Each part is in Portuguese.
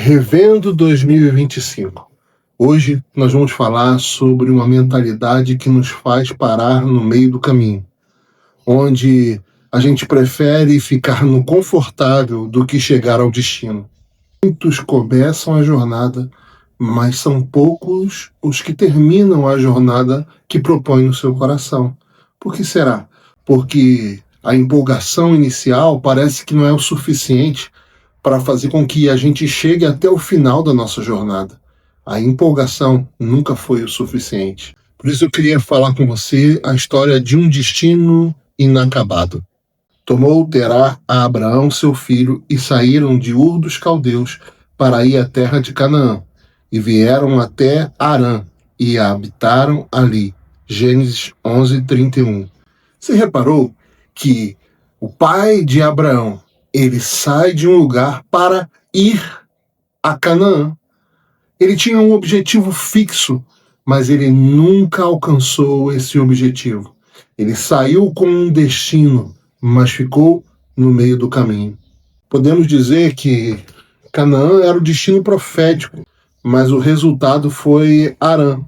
Revendo 2025. Hoje nós vamos falar sobre uma mentalidade que nos faz parar no meio do caminho, onde a gente prefere ficar no confortável do que chegar ao destino. Muitos começam a jornada, mas são poucos os que terminam a jornada que propõe no seu coração. Por que será? Porque a empolgação inicial parece que não é o suficiente para fazer com que a gente chegue até o final da nossa jornada. A empolgação nunca foi o suficiente. Por isso eu queria falar com você a história de um destino inacabado. Tomou Terá a Abraão, seu filho, e saíram de Ur dos Caldeus para ir à terra de Canaã, e vieram até Harã, e habitaram ali. Gênesis 11:31. Você reparou que o pai de Abraão, ele sai de um lugar para ir a Canaã. Ele tinha um objetivo fixo, mas ele nunca alcançou esse objetivo. Ele saiu com um destino, mas ficou no meio do caminho. Podemos dizer que Canaã era o destino profético, mas o resultado foi Harã,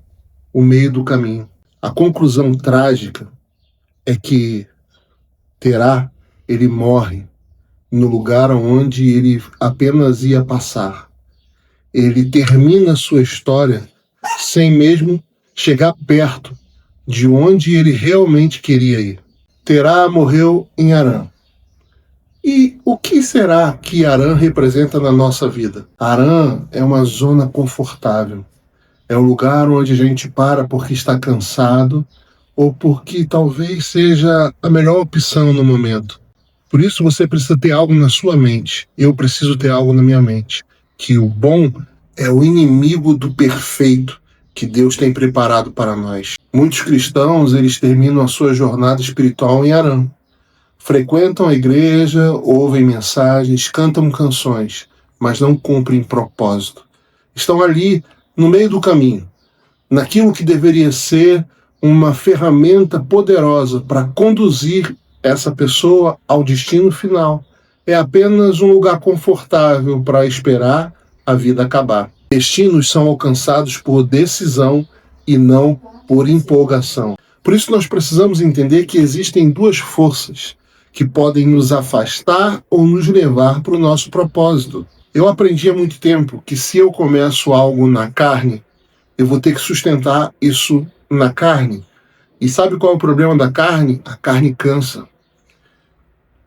o meio do caminho. A conclusão trágica é que Terá, ele morre no lugar onde ele apenas ia passar. Ele termina sua história sem mesmo chegar perto de onde ele realmente queria ir. Terá morreu em Harã. E o que será que Harã representa na nossa vida? Harã é uma zona confortável. É um lugar onde a gente para porque está cansado ou porque talvez seja a melhor opção no momento. Por isso você precisa ter algo na sua mente. Eu preciso ter algo na minha mente. Que o bom é o inimigo do perfeito que Deus tem preparado para nós. Muitos cristãos, eles terminam a sua jornada espiritual em Harã. Frequentam a igreja, ouvem mensagens, cantam canções, mas não cumprem propósito. Estão ali no meio do caminho, naquilo que deveria ser uma ferramenta poderosa para conduzir essa pessoa ao destino final. É apenas um lugar confortável para esperar a vida acabar. Destinos são alcançados por decisão e não por empolgação. Por isso nós precisamos entender que existem duas forças que podem nos afastar ou nos levar para o nosso propósito. Eu aprendi há muito tempo que se eu começo algo na carne, eu vou ter que sustentar isso na carne. E sabe qual é o problema da carne? A carne cansa.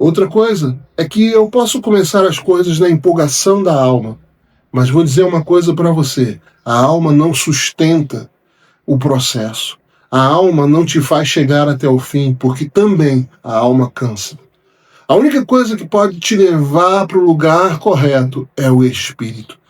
Outra coisa é que eu posso começar as coisas na empolgação da alma, mas vou dizer uma coisa para você: a alma não sustenta o processo. A alma não te faz chegar até o fim, porque também a alma cansa. A única coisa que pode te levar para o lugar correto é o Espírito.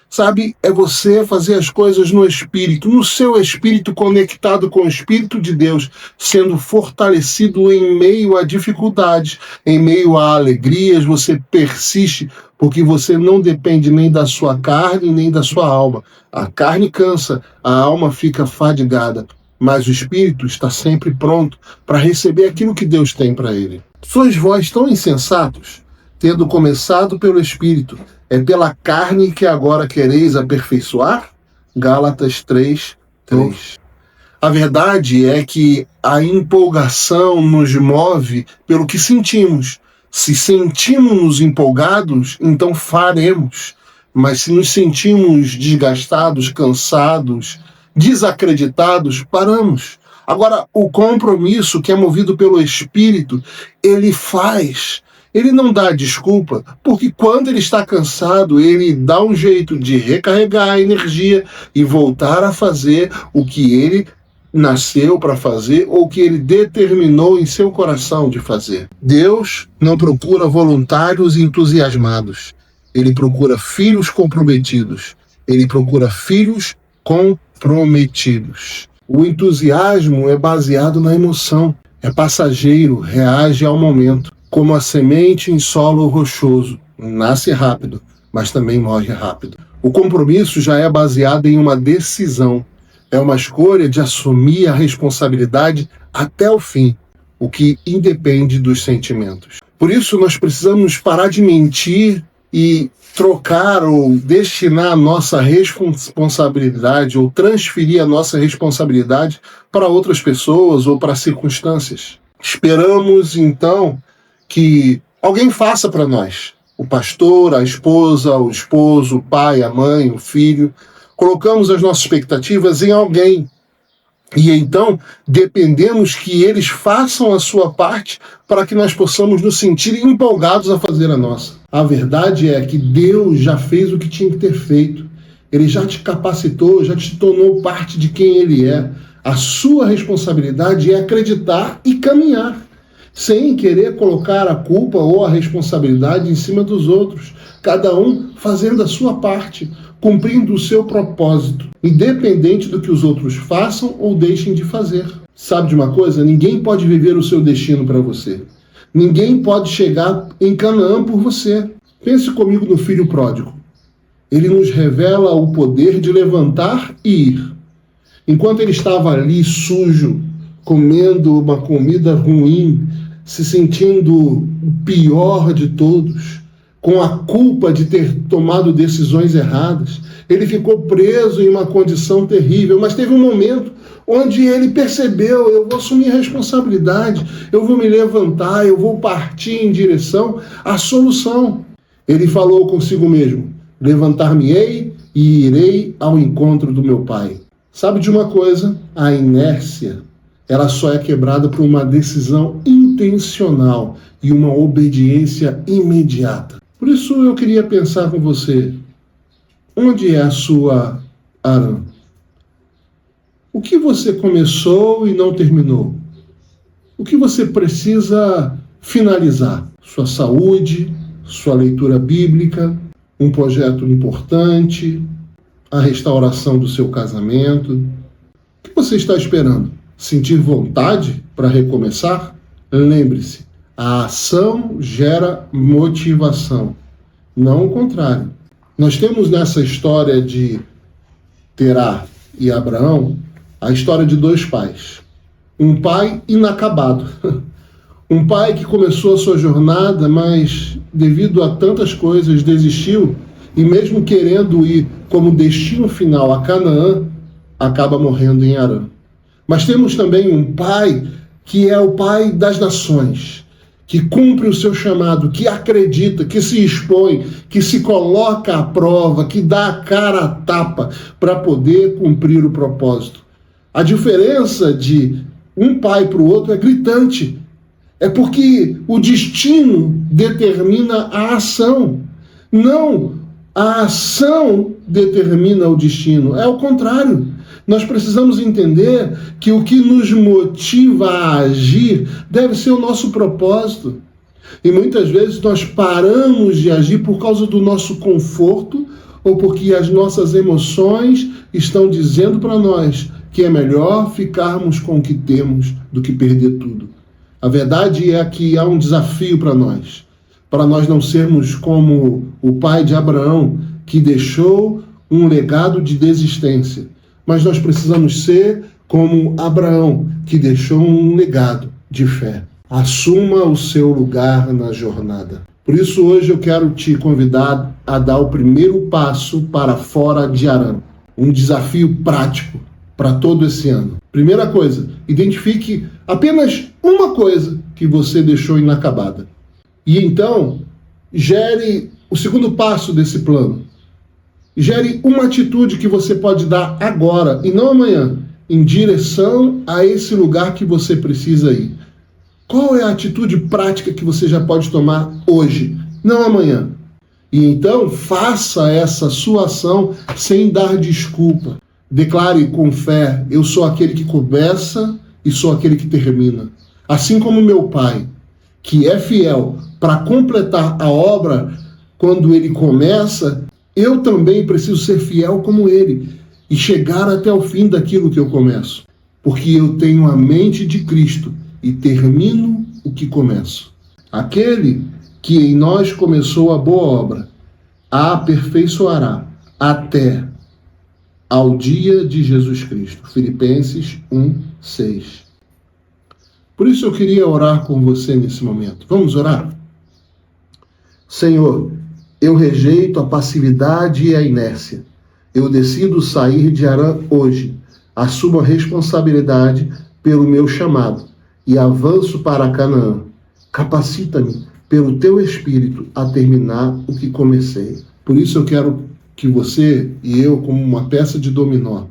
Sabe, é você fazer as coisas no Espírito, no seu Espírito conectado com o Espírito de Deus, sendo fortalecido em meio a dificuldades, em meio a alegrias, você persiste, porque você não depende nem da sua carne, nem da sua alma. A carne cansa, a alma fica fadigada, mas o Espírito está sempre pronto para receber aquilo que Deus tem para ele. Sois vós tão insensatos, tendo começado pelo Espírito, é pela carne que agora quereis aperfeiçoar? Gálatas 3:3. A verdade é que a empolgação nos move pelo que sentimos. Se sentimos-nos empolgados, então faremos. Mas se nos sentimos desgastados, cansados, desacreditados, paramos. Agora, o compromisso que é movido pelo Espírito, ele faz. Ele não dá desculpa, porque quando ele está cansado, ele dá um jeito de recarregar a energia e voltar a fazer o que ele nasceu para fazer ou o que ele determinou em seu coração de fazer. Deus não procura voluntários entusiasmados. Ele procura filhos comprometidos. Ele procura filhos comprometidos. O entusiasmo é baseado na emoção. É passageiro, reage ao momento. Como a semente em solo rochoso, nasce rápido, mas também morre rápido. O compromisso já é baseado em uma decisão. É uma escolha de assumir a responsabilidade até o fim, o que independe dos sentimentos. Por isso, nós precisamos parar de mentir e trocar ou destinar a nossa responsabilidade ou transferir a nossa responsabilidade para outras pessoas ou para circunstâncias. Esperamos, então, que alguém faça para nós. O pastor, a esposa, o esposo, o pai, a mãe, o filho. Colocamos as nossas expectativas em alguém. E então dependemos que eles façam a sua parte para que nós possamos nos sentir empolgados a fazer a nossa. A verdade é que Deus já fez o que tinha que ter feito. Ele já te capacitou, já te tornou parte de quem Ele é. A sua responsabilidade é acreditar e caminhar, sem querer colocar a culpa ou a responsabilidade em cima dos outros. Cada um fazendo a sua parte, cumprindo o seu propósito, independente do que os outros façam ou deixem de fazer. Sabe de uma coisa? Ninguém pode viver o seu destino para você. Ninguém pode chegar em Canaã por você. Pense comigo no filho pródigo. Ele nos revela o poder de levantar e ir. Enquanto ele estava ali sujo, comendo uma comida ruim, se sentindo o pior de todos, com a culpa de ter tomado decisões erradas, ele ficou preso em uma condição terrível, mas teve um momento onde ele percebeu: eu vou assumir a responsabilidade, eu vou me levantar, eu vou partir em direção à solução. Ele falou consigo mesmo: levantar-me-ei e irei ao encontro do meu pai. Sabe de uma coisa? A inércia, ela só é quebrada por uma decisão intencional e uma obediência imediata. Por isso eu queria pensar com você: onde é a sua Arã? O que você começou e não terminou? O que você precisa finalizar? Sua saúde, sua leitura bíblica, um projeto importante, a restauração do seu casamento. O que você está esperando? Sentir vontade para recomeçar? Lembre-se, a ação gera motivação, não o contrário. Nós temos nessa história de Terá e Abraão a história de dois pais. Um pai inacabado. Um pai que começou a sua jornada, mas devido a tantas coisas desistiu, e mesmo querendo ir como destino final a Canaã, acaba morrendo em Harã. Mas temos também um pai que é o pai das nações, que cumpre o seu chamado, que acredita, que se expõe, que se coloca à prova, que dá a cara a tapa para poder cumprir o propósito. A diferença de um pai para o outro é gritante. É porque o destino determina a ação. Não a ação determina o destino. É o contrário. Nós precisamos entender que o que nos motiva a agir deve ser o nosso propósito. E muitas vezes nós paramos de agir por causa do nosso conforto ou porque as nossas emoções estão dizendo para nós que é melhor ficarmos com o que temos do que perder tudo. A verdade é que há um desafio para nós não sermos como o pai de Abraão, que deixou um legado de desistência. Mas nós precisamos ser como Abraão, que deixou um legado de fé. Assuma o seu lugar na jornada. Por isso, hoje eu quero te convidar a dar o primeiro passo para fora de Harã. Um desafio prático para todo esse ano. Primeira coisa, identifique apenas uma coisa que você deixou inacabada. E então, gere o segundo passo desse plano. Gere uma atitude que você pode dar agora e não amanhã, em direção a esse lugar que você precisa ir. Qual é a atitude prática que você já pode tomar hoje, não amanhã? E então, faça essa sua ação sem dar desculpa. Declare com fé: eu sou aquele que começa e sou aquele que termina. Assim como meu pai, que é fiel para completar a obra quando ele começa, eu também preciso ser fiel como ele e chegar até o fim daquilo que eu começo. Porque eu tenho a mente de Cristo e termino o que começo. Aquele que em nós começou a boa obra, a aperfeiçoará até ao dia de Jesus Cristo. Filipenses 1:6. Por isso eu queria orar com você nesse momento. Vamos orar? Senhor, Eu rejeito a passividade e a inércia. Eu decido sair de Harã hoje. Assumo a responsabilidade pelo meu chamado e avanço para Canaã. Capacita-me pelo teu Espírito a terminar o que comecei. Por isso eu quero que você e eu, como uma peça de dominó,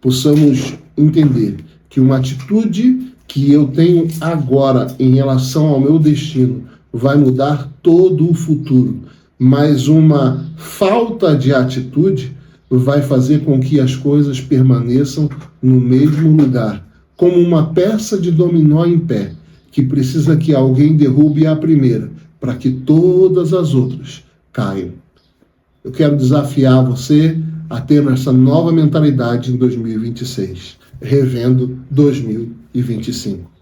possamos entender que uma atitude que eu tenho agora em relação ao meu destino vai mudar todo o futuro, mas uma falta de atitude vai fazer com que as coisas permaneçam no mesmo lugar, como uma peça de dominó em pé, que precisa que alguém derrube a primeira, para que todas as outras caiam. Eu quero desafiar você a ter essa nova mentalidade em 2026, revendo 2025.